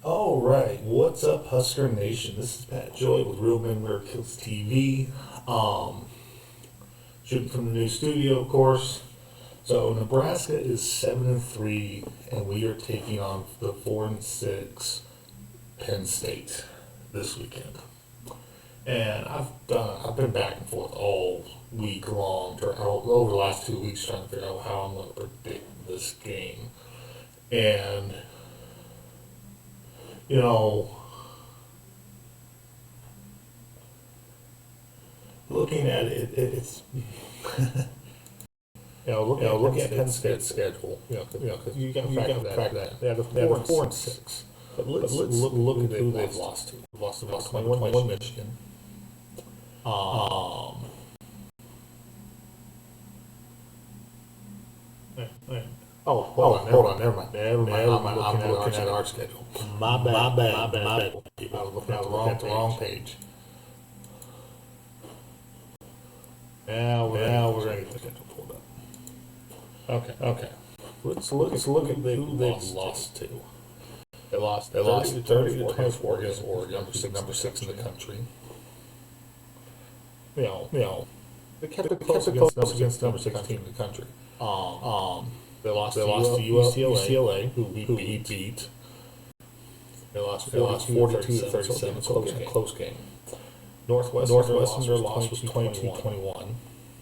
All right, what's up, Husker Nation? This is Pat Joy with Real Men Wear Kills TV. Shooting from the new studio, of course. So Nebraska is 7-3, and we are taking on the 4-6 Penn State this weekend. And I've been back and forth all week long, over the last 2 weeks, trying to figure out how I'm going to predict this game. And you know, looking at it, it's looking at Penn State's schedule. Because you got to factor that. They have the 4-6. But let's look at who they've lost to. They've lost to 21 Michigan. Hold on, never mind. I'm looking at our schedule. My bad. I was looking at the wrong page. Now we're going to get the schedule pulled up. Okay. Let's look at who they've lost to. They lost 30 to 24 against Oregon, number six in the country. They kept it close against number 16 in the country. They lost to UCLA, who we beat. They lost 42 to 37. Close game. Northwestern, their loss was 22-21.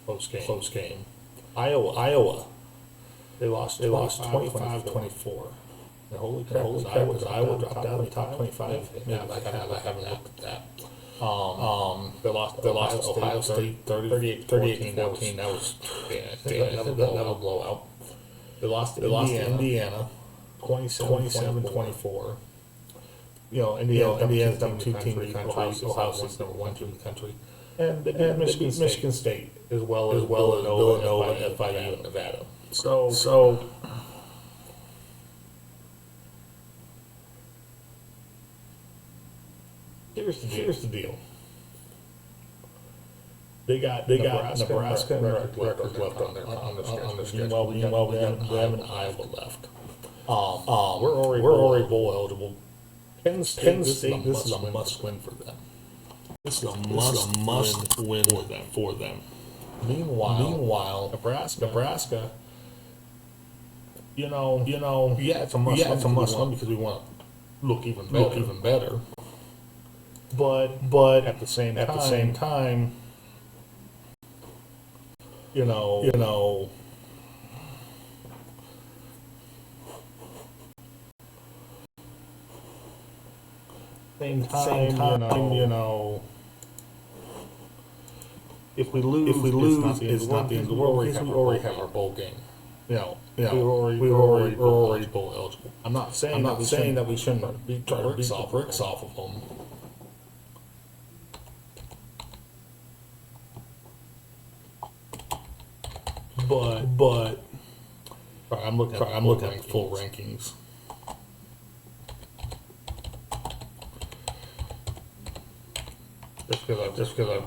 Close game. Iowa. They lost 25-24. Holy crap! Iowa dropped out of the top 25. Yeah, I haven't looked at that. They lost Ohio State 38-14. That was another blowout. They lost Indiana 27-24. Indiana's number 2 team in the country. Ohio State's number 1 team in the country. And Michigan State as well as Villanova, FIU, and Nevada. So here's the deal. They got Nebraska and Rutgers left on their schedule. Meanwhile, we have an Iowa left. We're already bowl eligible. Penn State, this is a must win for them. This is a must win for them. Meanwhile, Nebraska, it's a must win because we want to look even better. But at the same time, if we lose, it's not the end of the world. We already have our bowl game. We're already bowl eligible. I'm not saying that we shouldn't beat the bricks off of them. But I'm looking at the full rankings. Just because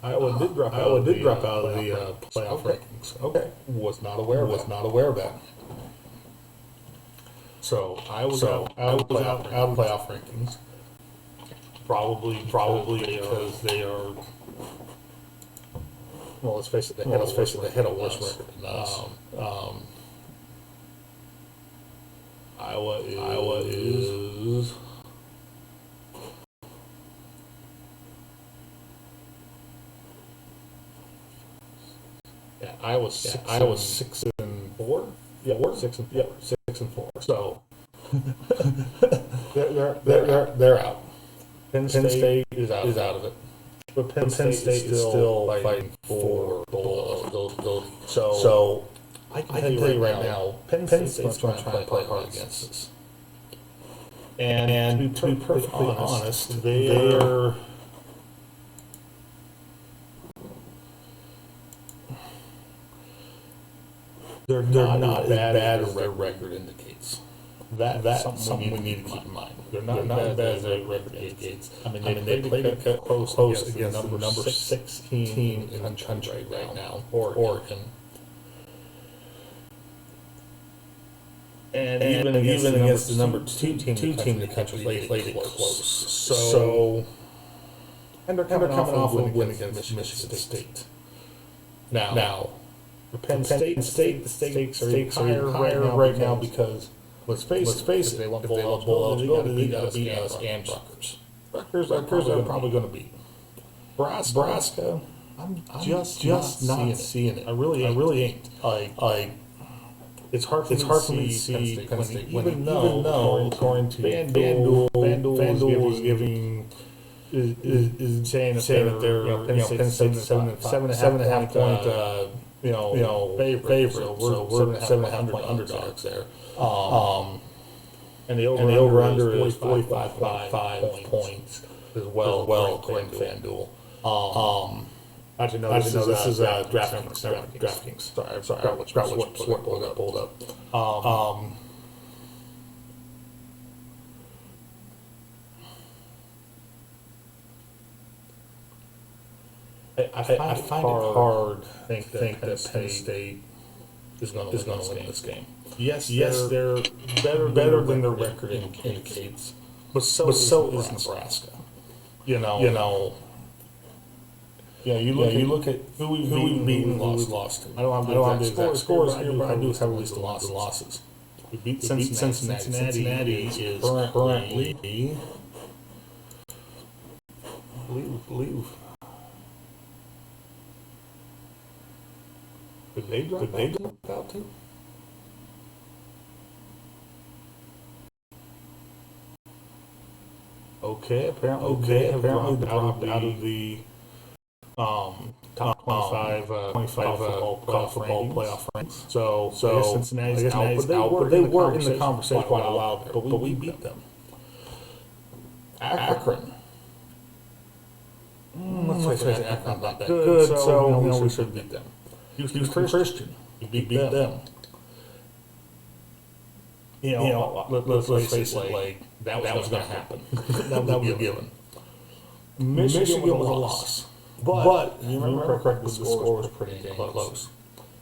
Iowa did drop out of the playoff rankings. Okay, was not aware of that. So I was out of playoff rankings. Probably because they are. Well, let's face it. They had a worse record than us. Iowa is. Yeah, Iowa's 6-4. Yeah, we're 6-4. Yeah, 6-4. So they're out. Penn State is out of it. But Penn State is still fighting for bowl eligibility. So I can tell you right now, Penn State's going to try to play hard against us. And to be perfectly honest, they're not as bad as their record indicates. That's something we need to keep in mind. They're not as bad as their record indicates. I mean, they played it close against the number 16 in the country right now, Oregon. And even against the number two team in the country, they played it close. So and they're coming off a win against Michigan State. Now, for Penn State, the stakes are higher right now because let's face it, if they want bowl eligibility, they got to beat us and Rutgers. Rutgers are probably going to beat Nebraska. I'm just not seeing it. I really ain't. It's hard for me to see Penn State even though according to FanDuel is giving is saying that they're Penn State 7.5 point favorite. So we're 7.5 point underdogs there. And the over under is 45.5 points as well according to FanDuel. This is DraftKings. Sorry, I'll pulled up. I find it hard to think that Penn State is going to win this game. Yes, they're better than their record indicates, but so is Nebraska. You look at who we've beaten, who we've lost to. I don't have the exact scores here, but I do have at least the losses. We beat Cincinnati. Cincinnati is currently, I believe. Did they drop out too? Okay, apparently they dropped out of the top 25 college football playoff rankings. So Cincinnati's out, but they were in the conversation quite a while there, but we beat them. Akron. Let's face it, Akron's not that good, so we should beat them. Houston Christian, we beat them. Let's face it, like that was going to happen. that was a given. Michigan was a loss. But you remember correctly, the score was pretty close.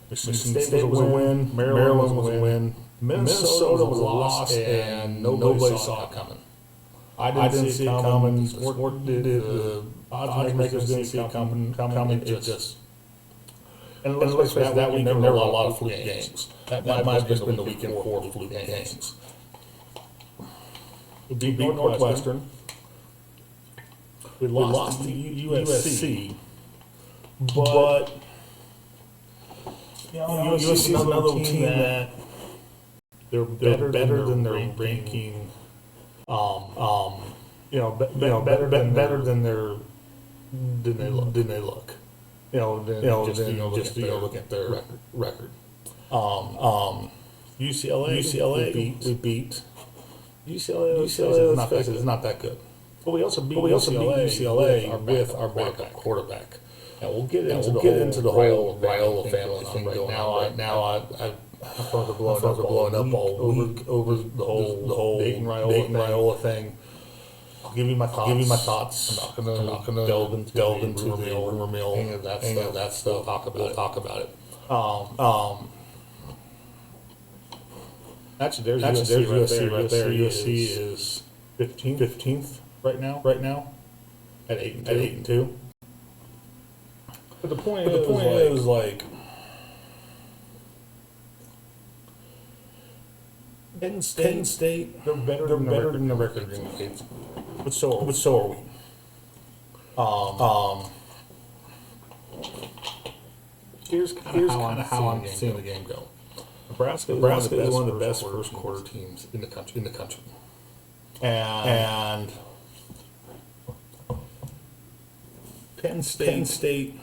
Michigan State was a win. Maryland was a win. Minnesota was a loss, and nobody saw it coming. I didn't see it coming. The odds makers didn't see it coming. It just. And let's face it, that week there were a lot of fluke games. That might have just been the weekend for fluke games. We beat Northwestern. We lost to USC, but USC is another team that they're better than their ranking. Better than they look. Just look at their record. UCLA we beat. UCLA is not that good. But we also beat UCLA with our backup quarterback. And we'll get into the whole Raiola family thing going on. Now I've blowing up all week over the whole Dayton Raiola thing. I'll give you my thoughts. I'm not gonna delve into the rumor mill, any of that stuff. Talk about it. Actually, there's USC right there. USC is 15th right now at 8-2. But the point is like Penn State, they're better than the record indicates. But so are we. Here's kind of how I'm seeing the game go. Nebraska is one of the best first quarter teams in the country. And Penn State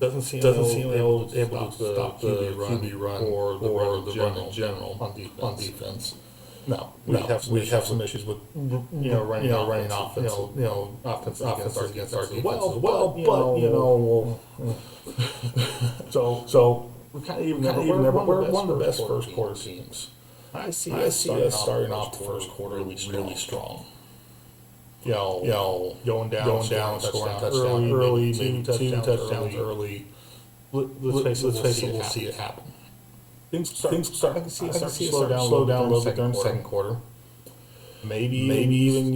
doesn't seem able to stop the QB run or the run in general on defense. No, we have some issues with running offense against our defense so we're kind of even there, but we're one of the best first quarter teams. I see us starting off the first quarter really strong. Going down, scoring touchdown early, maybe two touchdowns early. Let's face it, we'll see it happen. Things start. I can see it slow down a little bit during the second quarter. Maybe even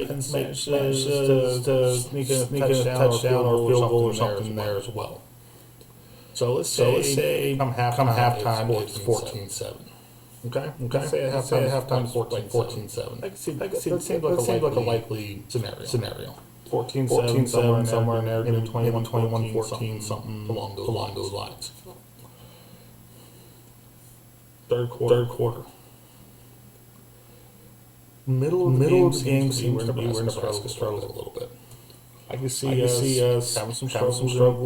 Penn State manages to sneak a touchdown or field goal or something there as well. So let's say come halftime it's 14-7. Okay. Say at halftime it's 14-7. I can see that seems like a likely scenario. 14-7 somewhere in there, maybe 21-14, something along those lines. Third quarter. Middle of the game seems to be where Nebraska struggles a little bit. I can see us having some struggles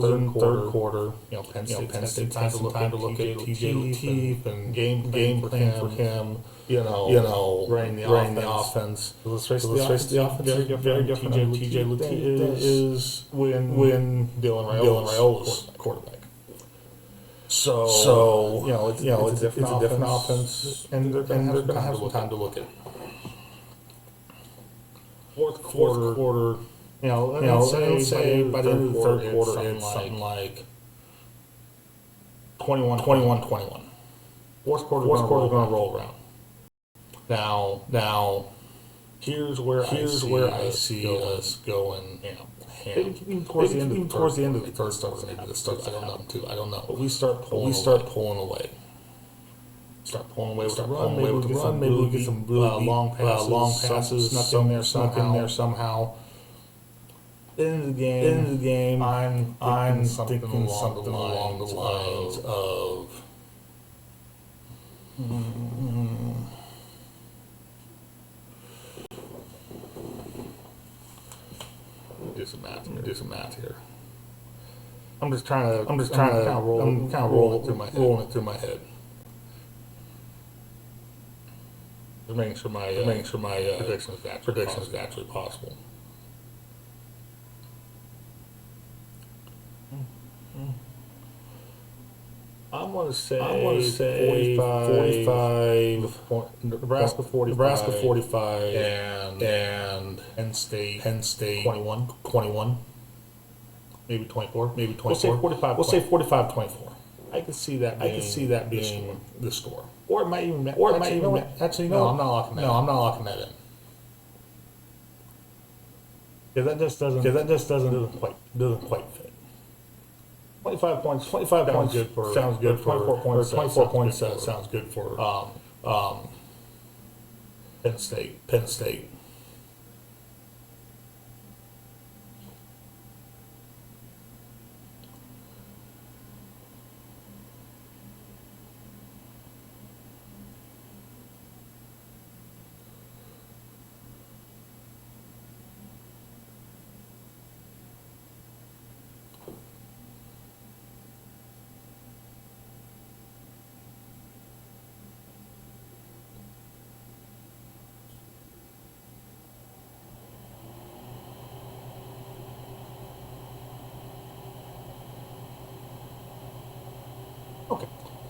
in third quarter. Penn State time to look at TJ Lateef and game plan for him. Running the offense. Let's face the offense very different. TJ Lateef is when Dylan Raiola's quarterback. So it's a different offense, and they're going to have some time to look at it. Fourth quarter. Let's say by the end of the third quarter, it's something like 21-21. Fourth quarter going to roll around. Now, here's where I see us going. Even towards the end of the third quarter, maybe the start. I don't know. But we start pulling away. Start pulling away with the run. Maybe we get some really long passes. Snuck in there somehow. In the game, I'm thinking something along the lines of. Do some math here. I'm just trying to roll it through my head. Just making sure my prediction is actually possible. I'm going to say 45. Nebraska 45. And Penn State 21. Maybe 24. We'll say 45. We'll say 45-24. I can see that being the score. Or it might even. Actually, no. I'm not locking that in. Because that just doesn't quite fit. 25 points sounds good for 24 points sounds good for Penn State.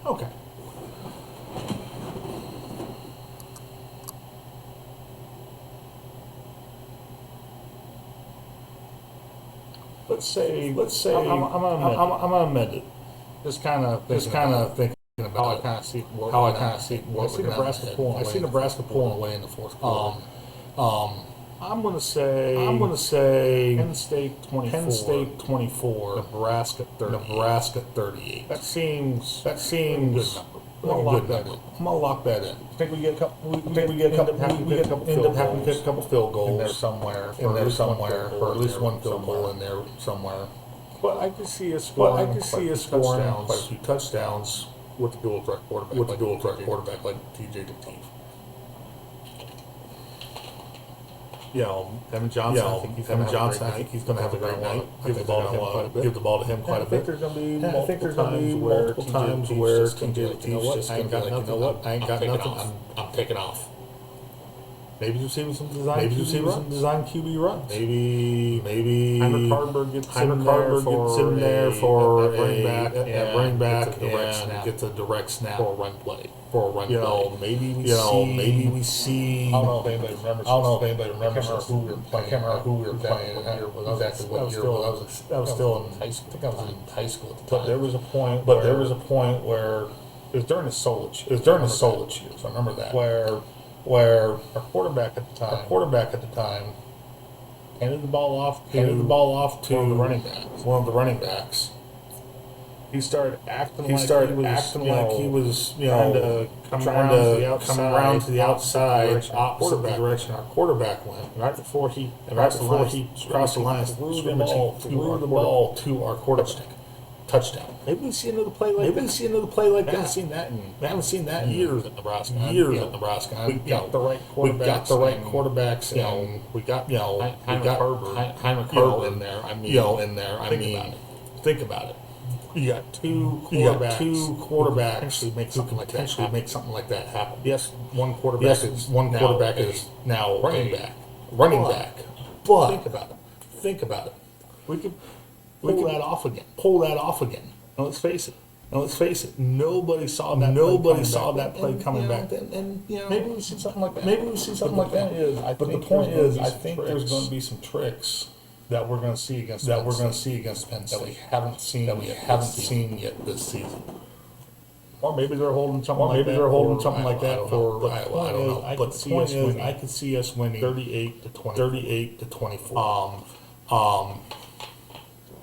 Okay. Let's say I'm gonna amend it. Just kind of thinking about how I kind of see Nebraska pulling away in the fourth quarter. I'm gonna say Penn State 24. Nebraska 38. That seems good. I'm gonna lock that in. I think we get a couple. End up having to get a couple field goals in there somewhere, or at least one field goal in there somewhere. But I can see us scoring quite a few touchdowns with the dual threat quarterback like TJ Lateef. Evan Johnson. I think he's going to have a great night. Give the ball to him quite a bit. I think there's going to be multiple times where TJ Lateef's just going to be like, I ain't got nothing. I'm taking off. Maybe you're seeing some design QB runs. Maybe Hunter Carter gets in there for a running back and gets a direct snap for a run play. for a run. Maybe we see. I don't know if anybody remembers. Who we were playing. I can't remember who we were playing. Exactly what year. I was still in high school. I think I was in high school at the time. But there was a point. Where it was during the Solich. Years. I remember that. Where our quarterback at the time handed the ball off to one of the running backs. He started acting like he was trying to come around to the outside, opposite the direction our quarterback went. Right before he crossed the line, threw the ball to our quarterback. Touchdown. Maybe we see another play like that. I haven't seen that in years at Nebraska. We got the right quarterbacks, and we got Heinrich Herbert in there. Think about it. You got two quarterbacks who potentially make something like that happen. Yes, one quarterback is now running back. But think about it. We could pull that off again. Now let's face it. Nobody saw that play coming back. And maybe we see something like that. But the point is, I think there's going to be some tricks that we're going to see against Penn State that we haven't seen yet this season. Or maybe they're holding something like that for I don't know. But the point is, I could see us winning 38 to 24.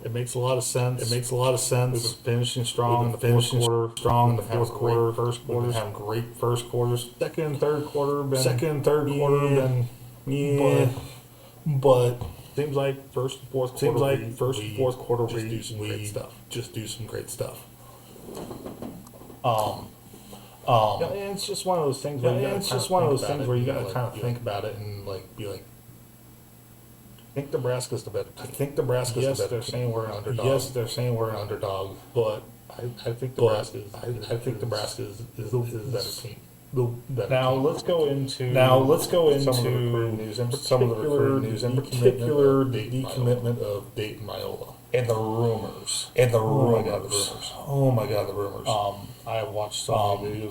It makes a lot of sense. We're finishing strong in the fourth quarter. First quarter, having great first quarters. Second and third quarter, but seems like first and fourth quarter we just do some great stuff. And it's just one of those things where you got to kind of think about it and be like. I think Nebraska's the better team. Yes, they're saying we're an underdog. But I think Nebraska is the better team. Now let's go into some of the recruiting news, in particular the decommitment of Dayton Raiola and the rumors. Oh my God, the rumors. I watched so many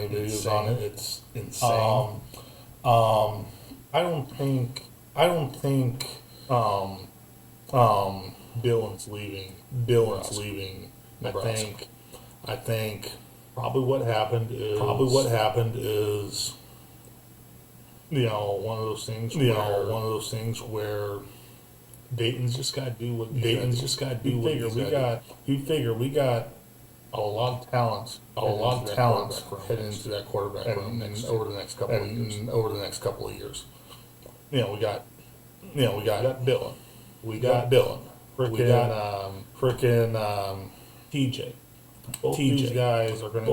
videos on it. It's insane. I don't think Dillon's leaving Nebraska. I think probably what happened is one of those things where Dayton's just got to do what you figure we got a lot of talent heading into that quarterback room and over the next couple of years. We got Dillon. We got TJ. Both these guys are going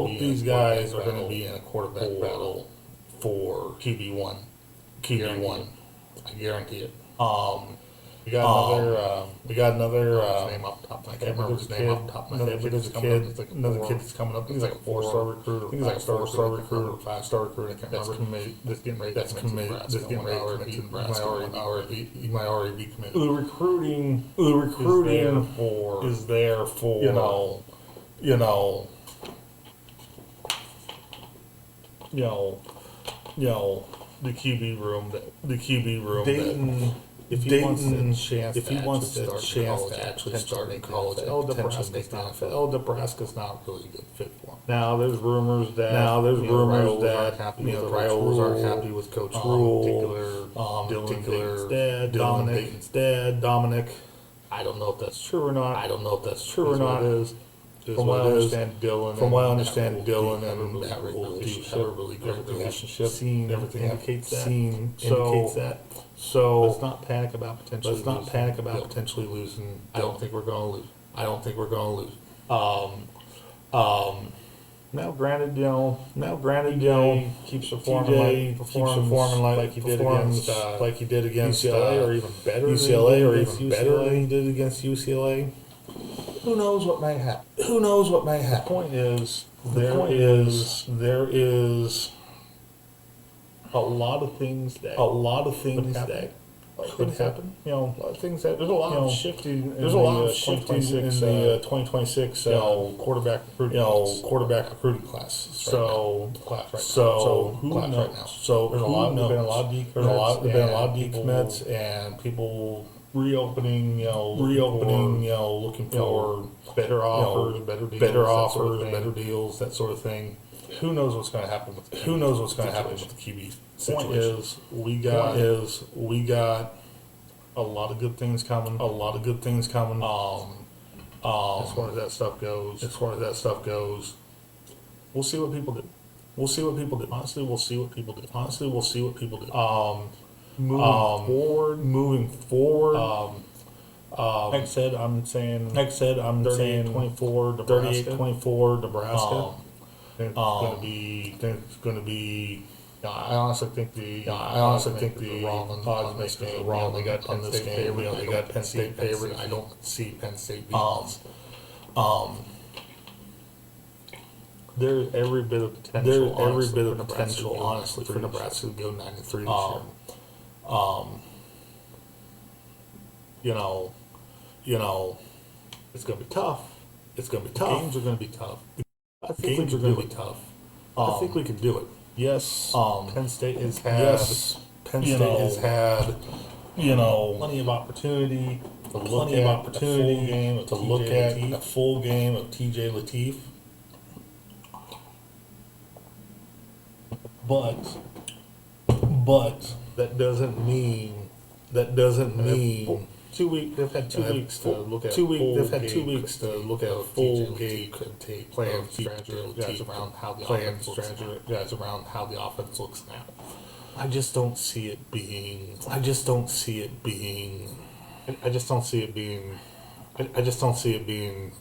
to be in a quarterback battle for QB1. I guarantee it. We got another name off the top of my head. I can't remember his name off the top of my head. But there's another kid that's coming up. He's like a 4-star recruiter. I think he's like a 4-star recruiter, 5-star recruiter. I can't remember. That's getting ready to commit to Nebraska. He might already be committed. The recruiting is there for the QB room. Dayton. If he wants a chance to actually start in college, Nebraska's not really a good fit for him. Now there's rumors that Raiolas aren't happy with Coach Rule. Dayton's dad, Dominic. I don't know if that's true or not. From what I understand, Dillon and Matt Rule have a really great relationship. Everything indicates that. So let's not panic about potentially losing. I don't think we're going to lose. Now, granted, keeps performing like he did against UCLA, or even better than he did against UCLA. Who knows what may happen? The point is, there is a lot of things that could happen. You know, A lot of things that there's a lot you know, of shifting. There's a lot of shifting in the 2026 quarterback recruiting. Quarterback recruiting class. So who knows? right now? So there's been a lot of decommits. There's been a lot of decommits and people reopening. Looking for better offers, better deals, that sort of thing. Who knows what's going to happen with the QB Who knows what's going to happen with the QB situation? We got a lot of good things coming. As far as that stuff goes, we'll see what people do. Honestly, we'll see what people do. Moving forward. Like I said, I'm saying 38-24 Nebraska. It's going to be. I honestly think the wrong odds makers are wrong. They got Penn State favorite. I don't see Penn State beating. There's every bit of potential. Honestly, for Nebraska to go 9-3 this year. It's going to be tough. Games are going to be tough. I think we can do it. Yes. Penn State has had. plenty of opportunity to look at a full game of TJ Lateef. But that doesn't mean 2 weeks. They've had 2 weeks to look at. They've had 2 weeks to look at a full game plan strategy around how the offense looks now. I just don't see it being. I just don't see it being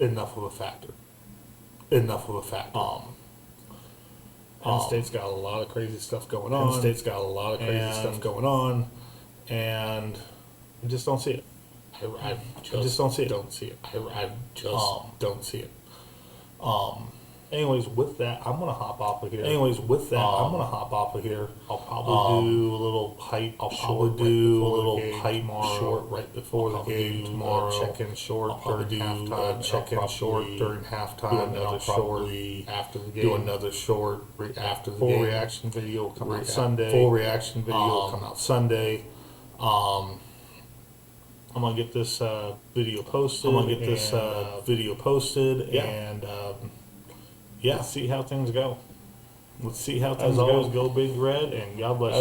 enough of a factor. Penn State's got a lot of crazy stuff going on. And I just don't see it. I just don't see it. Anyways, with that, I'm gonna hop off of here. I'll probably do a little hype. Short right before the game tomorrow. Check-in short during halftime. During halftime. Do another short after the game. Do another short after the game. Full reaction video will come out Sunday. I'm gonna get this video posted. And let's see how things go. As always, go Big Red, and God bless.